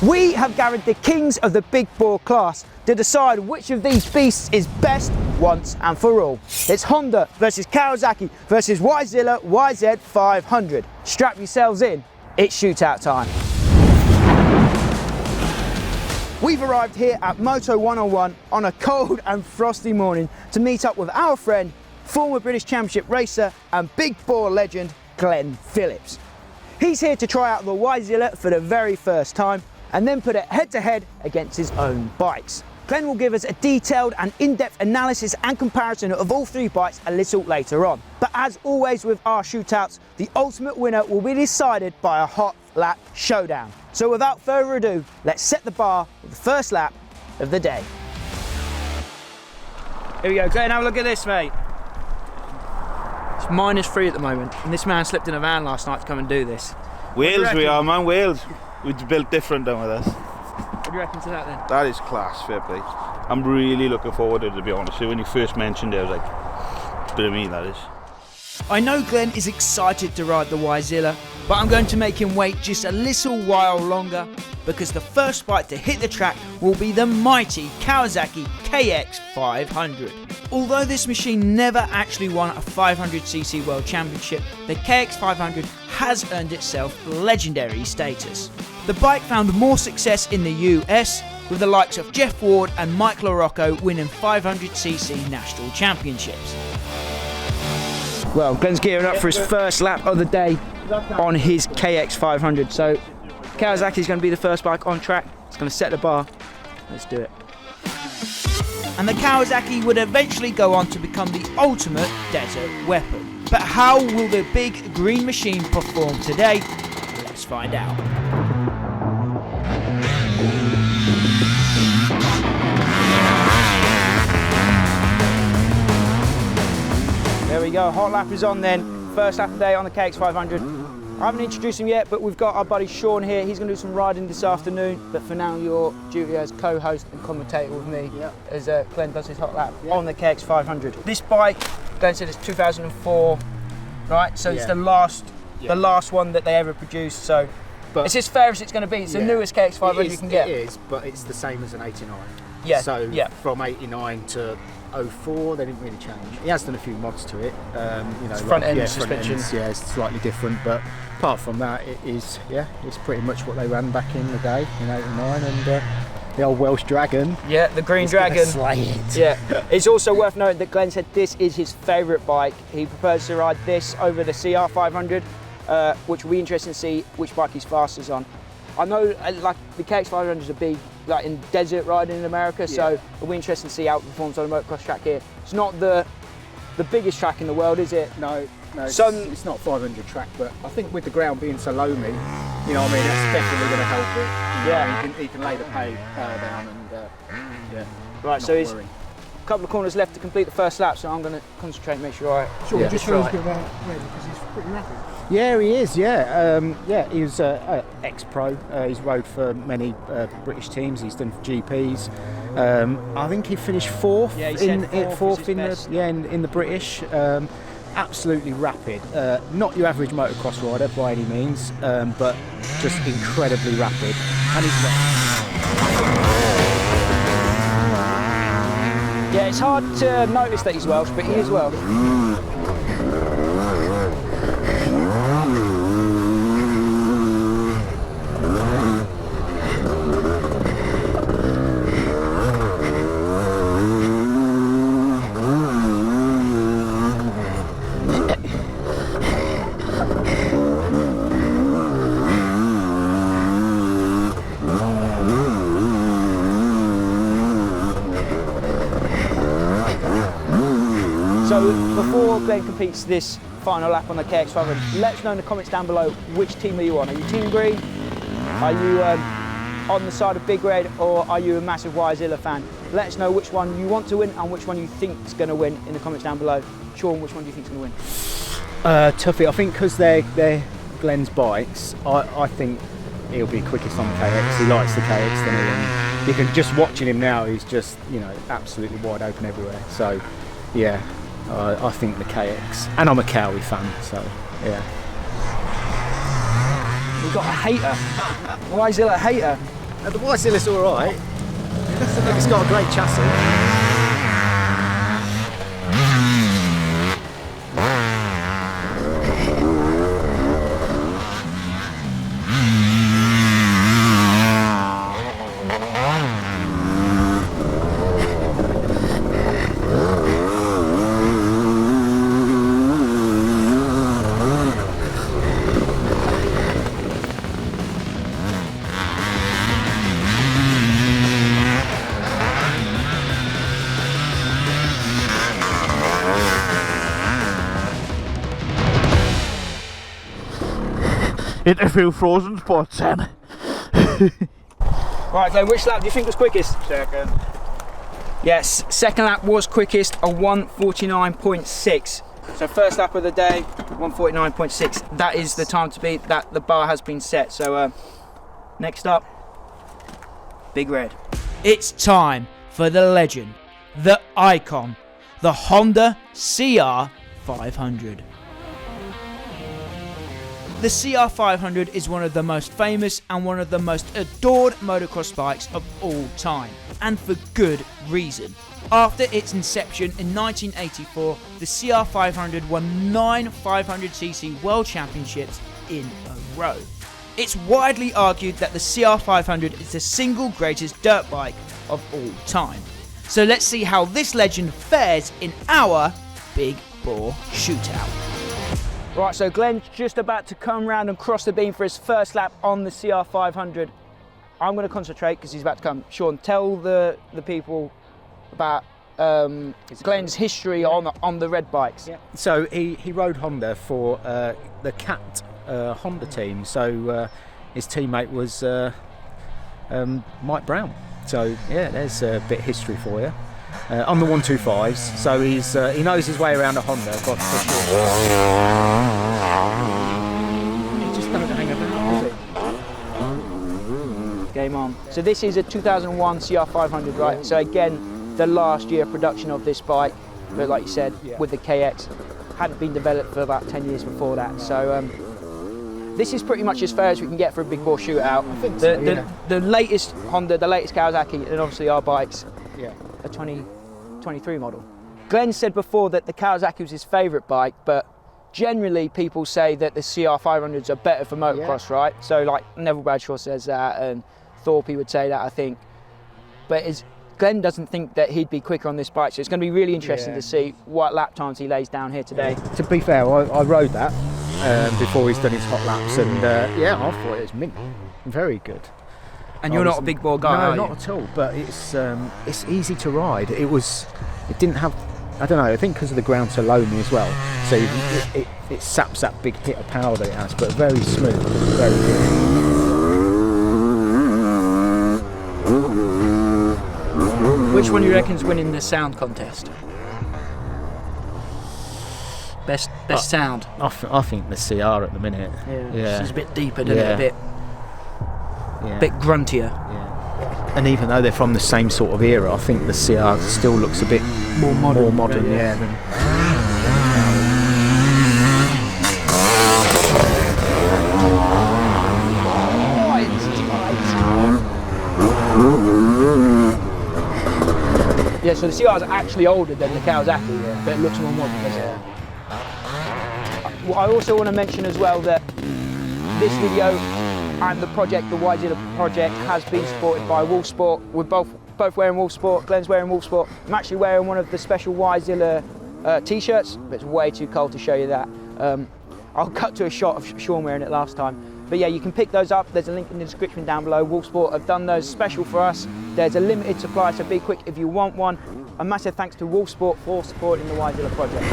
We have gathered the kings of the big bore class to decide which of these beasts is best once and for all. It's Honda versus Kawasaki versus YZilla YZ500. Strap yourselves in, it's shootout time. We've arrived here at Moto 101 on a cold and frosty morning to meet up with our friend, former British Championship racer and big bore legend, Glen Philips. He's here to try out the YZilla for the very first time and then put it head to head against his own bikes. Glen will give us a detailed and in-depth analysis and comparison of all three bikes a little later on. But as always with our shootouts, the ultimate winner will be decided by a hot lap showdown. So without further ado, let's set the bar with the first lap of the day. Here we go, Glen, have a look at this, mate. It's -3 at the moment, and this man slept in a van last night to come and do this. Wales we are, man, Wales. We're built different down with us. What do you reckon to that then? That is class, fair play. I'm really looking forward to it, to be honest. When you first mentioned it, I was like, it's a bit of me, that is. I know Glen is excited to ride the YZilla, but I'm going to make him wait just a little while longer because the first bike to hit the track will be the mighty Kawasaki KX500. Although this machine never actually won a 500cc World Championship, the KX500 has earned itself legendary status. The bike found more success in the US, with the likes of Jeff Ward and Mike LaRocco winning 500cc national championships. Well, Glen's gearing up for his first lap of the day on his KX500. So Kawasaki's going to be the first bike on track. It's going to set the bar. Let's do it. And the Kawasaki would eventually go on to become the ultimate desert weapon. But how will the big green machine perform today? Let's find out. There we go, hot lap is on then. First lap of the day on the KX500. I haven't introduced him yet, but we've got our buddy Sean here. He's going to do some riding this afternoon, but for now your duty as co-host and commentator with me as Glen does his hot lap on the KX500. This bike, Glen said it's 2004, right? So it's the last one that they ever produced, so but it's as fair as it's going to be. It's the newest KX500 you can get. It is, but it's the same as an 89. Yeah. So from 89 to 04, they didn't really change. He has done a few mods to it. You know, front end suspension. Yeah, it's slightly different, but apart from that, it is it's pretty much what they ran back in the day in 89, and the old Welsh Dragon. Yeah, the Green Dragon. Slay it. Yeah. It's also worth noting that Glen said this is his favourite bike. He prefers to ride this over the CR500, which will be interesting to see which bike he's fastest on. I know like the KX500 is a big, like in desert riding in America, so it'll be interesting to see how it performs on a motocross track here. It's not the biggest track in the world, is it? No, it's not 500 track, but I think with the ground being so loamy, you know what I mean, that's definitely going to help it. You know, he can lay the power down and Right, so he's a couple of corners left to complete the first lap, so I'm going to concentrate and make sure I just shows good about ready because he's pretty rapid. Yeah, he is. He was ex-pro. He's rode for many British teams. He's done GPs. I think he finished fourth in the British. Absolutely rapid. Not your average motocross rider by any means, but just incredibly rapid. And he's Yeah, it's hard to notice that he's Welsh, but he is Welsh. So before Glen completes this final lap on the KX500, let us know in the comments down below which team are you on. Are you Team Green? Are you on the side of Big Red, or are you a massive YZilla fan? Let us know which one you want to win and which one you think is going to win in the comments down below. Sean, which one do you think is going to win? Toughie. I think because they're Glen's bikes, I think he'll be quickest on the KX. He likes the KX, doesn't he? And you can just watching him now. He's just absolutely wide open everywhere. So yeah. I think the KX, and I'm a Cowie fan, so yeah. We've got a hater, YZilla hater. The YZilla's alright. It's got a great chassis. Hit a few frozen spots then. Right, Glenn, which lap do you think was quickest? Second. Yes, second lap was quickest, a 1:49.6. So first lap of the day, 1:49.6. That is the time to beat. That the bar has been set. So next up, Big Red. It's time for the legend, the icon, the Honda CR500. The CR500 is one of the most famous and one of the most adored motocross bikes of all time, and for good reason. After its inception in 1984, the CR500 won 9 500cc World Championships in a row. It's widely argued that the CR500 is the single greatest dirt bike of all time. So let's see how this legend fares in our Big Bore Shootout. Right, so Glenn's just about to come round and cross the beam for his first lap on the CR500. I'm going to concentrate because he's about to come. Sean, tell the people about Glenn's history on the red bikes. Yeah. So he rode Honda for the CAT Honda team. So his teammate was Mike Brown. So yeah, there's a bit of history for you. On the 125s, so he knows his way around a Honda, but for sure. He just don't hang about, does he? Game on. So this is a 2001 CR500, right? Yeah. So again, the last year production of this bike, but like you said, with the KX, hadn't been developed for about 10 years before that. So this is pretty much as fair as we can get for a big bore shootout. I think so, the latest Honda, the latest Kawasaki, and obviously our bikes. Yeah. A 2023 model. Glenn said before that the Kawasaki was his favourite bike, but generally people say that the CR500s are better for motocross, right? So like Neville Bradshaw says that, and Thorpe would say that, I think. But Glenn doesn't think that he'd be quicker on this bike, so it's going to be really interesting to see what lap times he lays down here today. To be fair, I rode that before he's done his hot laps, and yeah, I thought it was mint. Very good. And you're not a big bore guy, are you? No, not at all. But it's easy to ride. It didn't have, I don't know. I think because of the ground so loamy as well. So it saps that big hit of power that it has. But very smooth, very good. Which one do you reckon's winning the sound contest? Best sound. I think the CR at the minute. Yeah. She's a bit deeper, doesn't it? A bit. Yeah. Bit gruntier. Yeah. And even though they're from the same sort of era, I think the CR still looks a bit more modern, yeah. Yeah, so the CR is actually older than the Kawasaki, but it looks more modern. Well, I also want to mention as well that this video and the project, the YZilla project, has been supported by Wulfsport. We're both wearing Wulfsport. Glenn's wearing Wulfsport. I'm actually wearing one of the special YZilla t-shirts, but it's way too cold to show you that. I'll cut to a shot of Sean wearing it last time. But yeah, you can pick those up. There's a link in the description down below. Wulfsport have done those special for us. There's a limited supply, so be quick if you want one. A massive thanks to Wulfsport for supporting the YZilla project.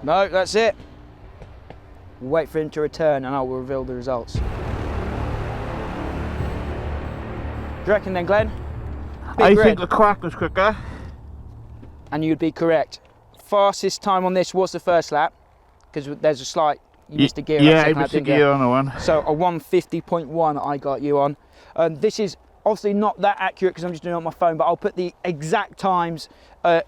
No, that's it. We'll wait for him to return and I will reveal the results. Do you reckon then, Glenn? I think the Quack was quicker. And you'd be correct. Fastest time on this was the first lap, because there's a slight, you missed a gear. Yeah, I missed a gear on the one. So a 150.1 I got you on. This is obviously not that accurate because I'm just doing it on my phone, but I'll put the exact times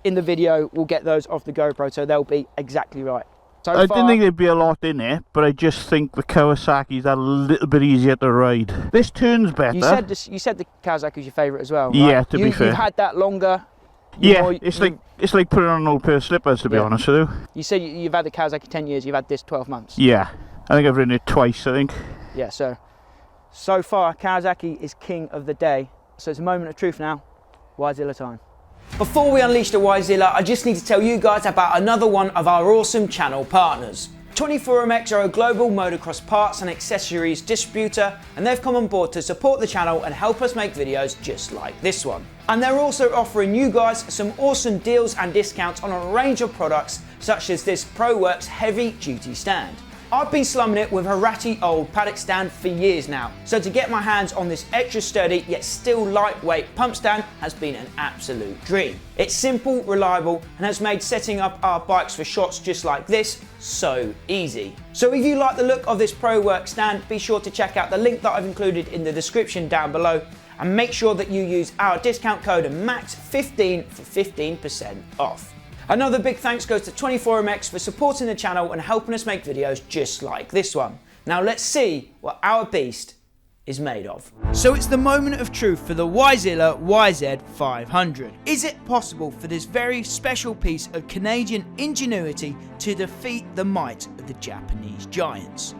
in the video. We'll get those off the GoPro, so they'll be exactly right. So I didn't think there'd be a lot in it, but I just think the Kawasaki's a little bit easier to ride. This turns better. You said the Kawasaki was your favourite as well, right? Yeah, to be fair. You've had that longer. Yeah, it's like putting on an old pair of slippers, to be honest with you. You said you've had the Kawasaki 10 years, you've had this 12 months. Yeah, I think I've ridden it twice, I think. Yeah, so far Kawasaki is king of the day. So it's a moment of truth now. YZilla time. Before we unleash the YZilla, I just need to tell you guys about another one of our awesome channel partners. 24MX are a global motocross parts and accessories distributor, and they've come on board to support the channel and help us make videos just like this one. And they're also offering you guys some awesome deals and discounts on a range of products such as this ProWorks heavy duty stand. I've been slumming it with a ratty old paddock stand for years now, so to get my hands on this extra sturdy yet still lightweight pump stand has been an absolute dream. It's simple, reliable, and has made setting up our bikes for shots just like this so easy. So if you like the look of this ProWorks stand, be sure to check out the link that I've included in the description down below, and make sure that you use our discount code MAX15 for 15% off. Another big thanks goes to 24MX for supporting the channel and helping us make videos just like this one. Now let's see what our beast is made of. So it's the moment of truth for the YZilla YZ500. Is it possible for this very special piece of Canadian ingenuity to defeat the might of the Japanese giants?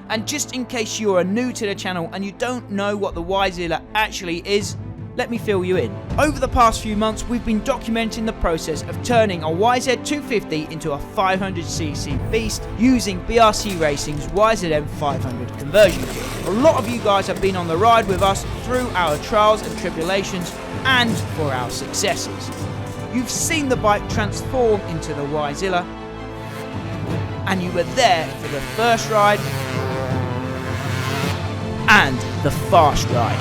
And just in case you are new to the channel and you don't know what the YZilla actually is, let me fill you in. Over the past few months, we've been documenting the process of turning a YZ250 into a 500cc beast using BRC Racing's YZM500 conversion kit. A lot of you guys have been on the ride with us through our trials and tribulations and for our successes. You've seen the bike transform into the YZilla, and you were there for the first ride and the fast ride.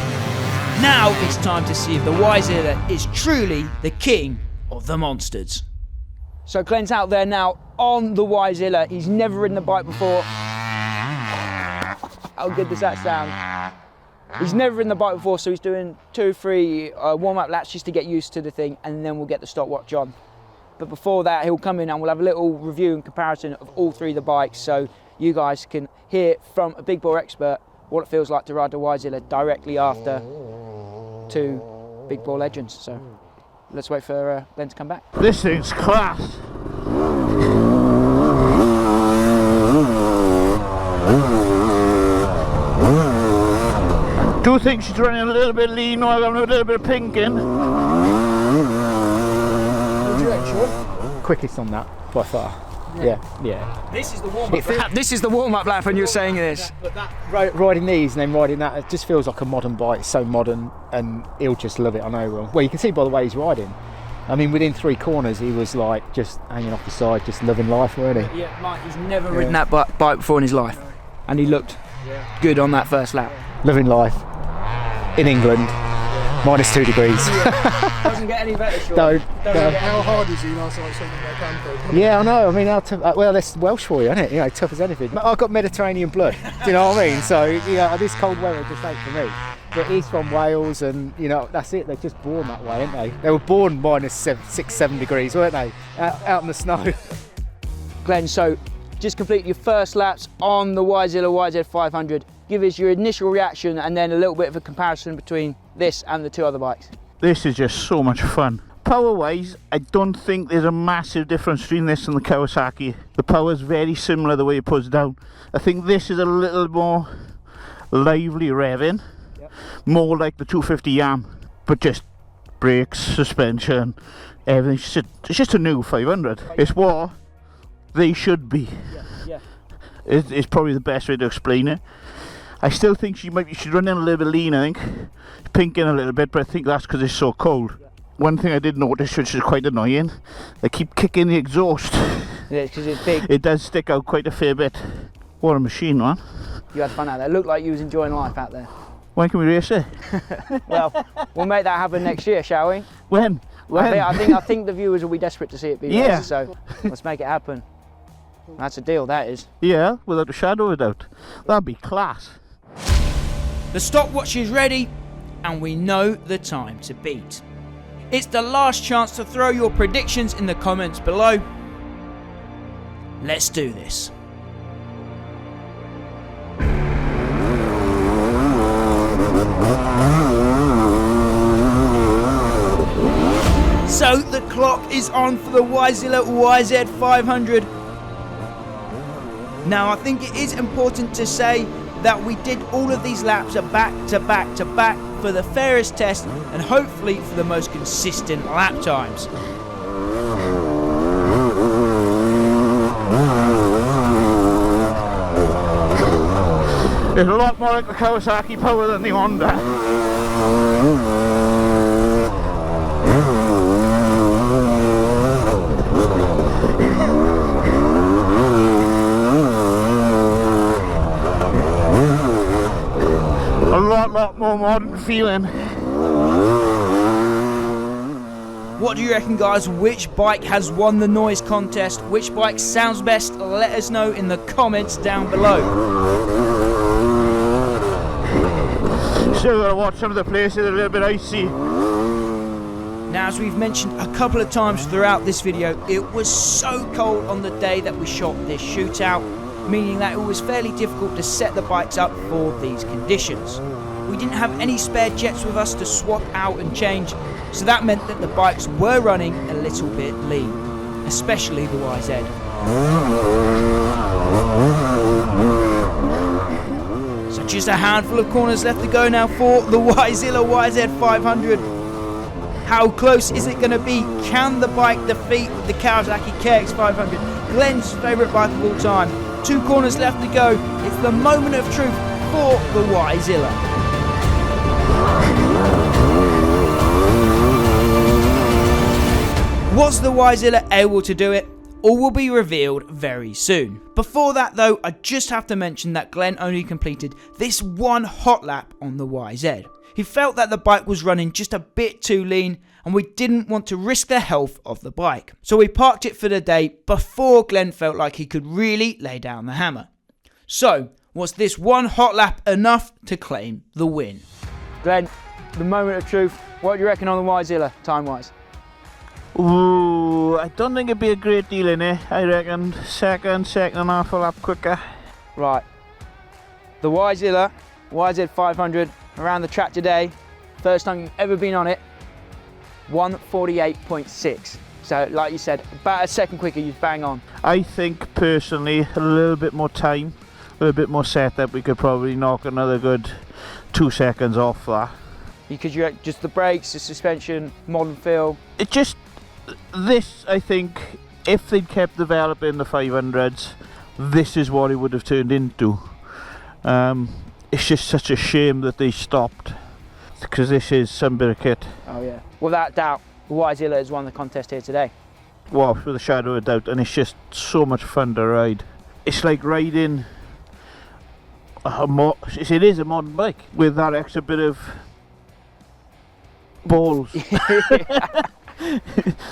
Now it's time to see if the YZilla is truly the king of the monsters. So Glenn's out there now on the YZilla. He's never ridden the bike before. How good does that sound? He's never ridden the bike before, so he's doing 2-3 warm-up laps just to get used to the thing, and then we'll get the stopwatch on. But before that, he'll come in and we'll have a little review and comparison of all three of the bikes, so you guys can hear from a big bore expert what it feels like to ride the YZilla directly after two big bore legends. So let's wait for Glenn to come back. This thing's class. Do think she's running a little bit lean while having a little bit of pink in. Quickest on that by far. Yeah. This is the warm-up lap. This is the warm-up lap when you're saying this. But riding these and then riding that, it just feels like a modern bike. It's so modern, and he'll just love it, I know he will. Well, you can see by the way he's riding. I mean, within 3 corners, he was like just hanging off the side, just loving life, weren't he? Yeah, Mike, he's never ridden that bike before in his life, and he looked good on that first lap. Living life in England, -2 degrees. Doesn't get any better, sure. How hard is he last night something like Campo? Yeah, I know. I mean, how tough, well, that's Welsh for you, isn't it? You know, tough as anything. I've got Mediterranean blood. Do you know what I mean? So, you know, this cold weather just ain't for me. But he's from Wales, and you know, that's it. They're just born that way, aren't they? They were born -6-7 degrees, weren't they? Out in the snow. Glenn, so just complete your first laps on the YZilla YZ500. Give us your initial reaction and then a little bit of a comparison between this and the 2 other bikes. This is just so much fun. Power wise, I don't think there's a massive difference between this and the Kawasaki. The power's very similar the way it puts down. I think this is a little more lively revving, more like the 250 Yam, but just brakes, suspension, everything. It's just a new 500. It's what they should be. It's probably the best way to explain it. I still think she's running a little bit lean, I think. Pinking a little bit, but I think that's because it's so cold. One thing I did notice, which is quite annoying, they keep kicking the exhaust. Because it's big. It does stick out quite a fair bit. What a machine, man. You had fun out there. Looked like you was enjoying life out there. When can we race it? Well, we'll make that happen next year, shall we? When? I think the viewers will be desperate to see it be Yeah. raced, so let's make it happen. That's a deal, that is. Yeah, without a shadow of a doubt. That'd be class. The stopwatch is ready, and we know the time to beat. It's the last chance to throw your predictions in the comments below. Let's do this. So the clock is on for the YZilla YZ500. Now I think it is important to say that we did all of these laps back to back to back for the fairest test and hopefully for the most consistent lap times. It's a lot more like the Kawasaki power than the Honda. A lot more modern feeling. What do you reckon, guys? Which bike has won the noise contest? Which bike sounds best? Let us know in the comments down below. Still gotta watch some of the places a little bit icy. Now, as we've mentioned a couple of times throughout this video, it was so cold on the day that we shot this shootout, meaning that it was fairly difficult to set the bikes up for these conditions. We didn't have any spare jets with us to swap out and change, so that meant that the bikes were running a little bit lean, especially the YZ. So just a handful of corners left to go now for the YZilla YZ500. How close is it going to be? Can the bike defeat the Kawasaki KX500, Glen's favourite bike of all time? 2 corners left to go. It's the moment of truth for the YZilla. Was the YZilla able to do it? All will be revealed very soon. Before that though, I just have to mention that Glen only completed this one hot lap on the YZ. He felt that the bike was running just a bit too lean and we didn't want to risk the health of the bike. So we parked it for the day before Glen felt like he could really lay down the hammer. So, was this one hot lap enough to claim the win? Glen, the moment of truth, what do you reckon on the YZilla, time-wise? Ooh, I don't think it'd be a great deal in it. I reckon second and a half a lap quicker. Right, the YZilla YZ500 around the track today, first time you've ever been on it, 1:48.6. So like you said, about a second quicker, you bang on. I think personally a little bit more time, a little bit more setup, we could probably knock another good 2 seconds off that. Because you just the brakes, the suspension, modern feel. It just, this I think, if they'd kept developing the 500s, this is what it would have turned into. It's just such a shame that they stopped, because this is some bit of kit. Oh yeah, without doubt, the YZilla has won the contest here today. Wow, with a shadow of a doubt, and it's just so much fun to ride. It's like riding it is a modern bike with that extra bit of balls.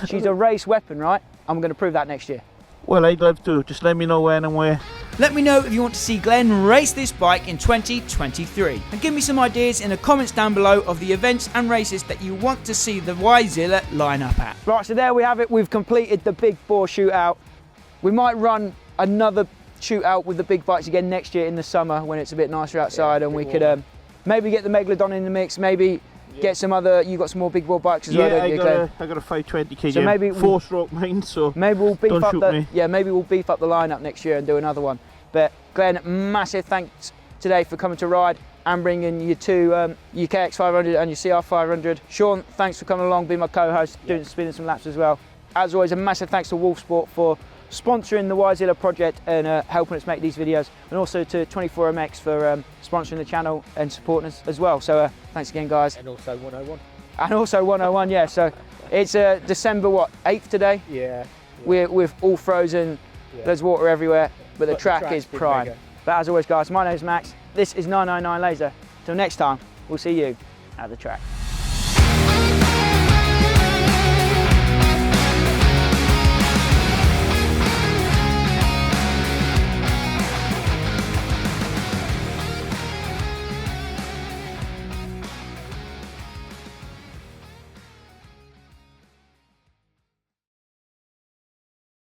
She's a race weapon, right? I'm going to prove that next year. Well, I'd love to. Just let me know when and where. Let me know if you want to see Glen race this bike in 2023. And give me some ideas in the comments down below of the events and races that you want to see the YZilla line up at. Right, so there we have it. We've completed the big bore shootout. We might run another shootout with the big bikes again next year in the summer when it's a bit nicer outside, and we could maybe get the Megalodon in the mix, maybe get some other, you got some more big bore bikes as well, don't you, Glen? I got a 520 kg, so maybe 4-stroke mine, so maybe we'll beef don't up shoot the me. maybe we'll beef up the lineup next year and do another one. But Glen, massive thanks today for coming to ride and bringing your two your KX500 and your CR500. Sean, thanks for coming along, being my co-host, spinning some laps as well. As always, a massive thanks to Wulfsport for sponsoring the YZilla project and helping us make these videos, and also to 24MX for sponsoring the channel and supporting us as well. So thanks again, guys. And also 101. And also 101, yeah. So it's December what, 8th today? Yeah. We're all frozen. there's water everywhere, but the track is track's prime. bigger. But as always guys, my name's Max, this is 999 Laser. Till next time, we'll see you at the track.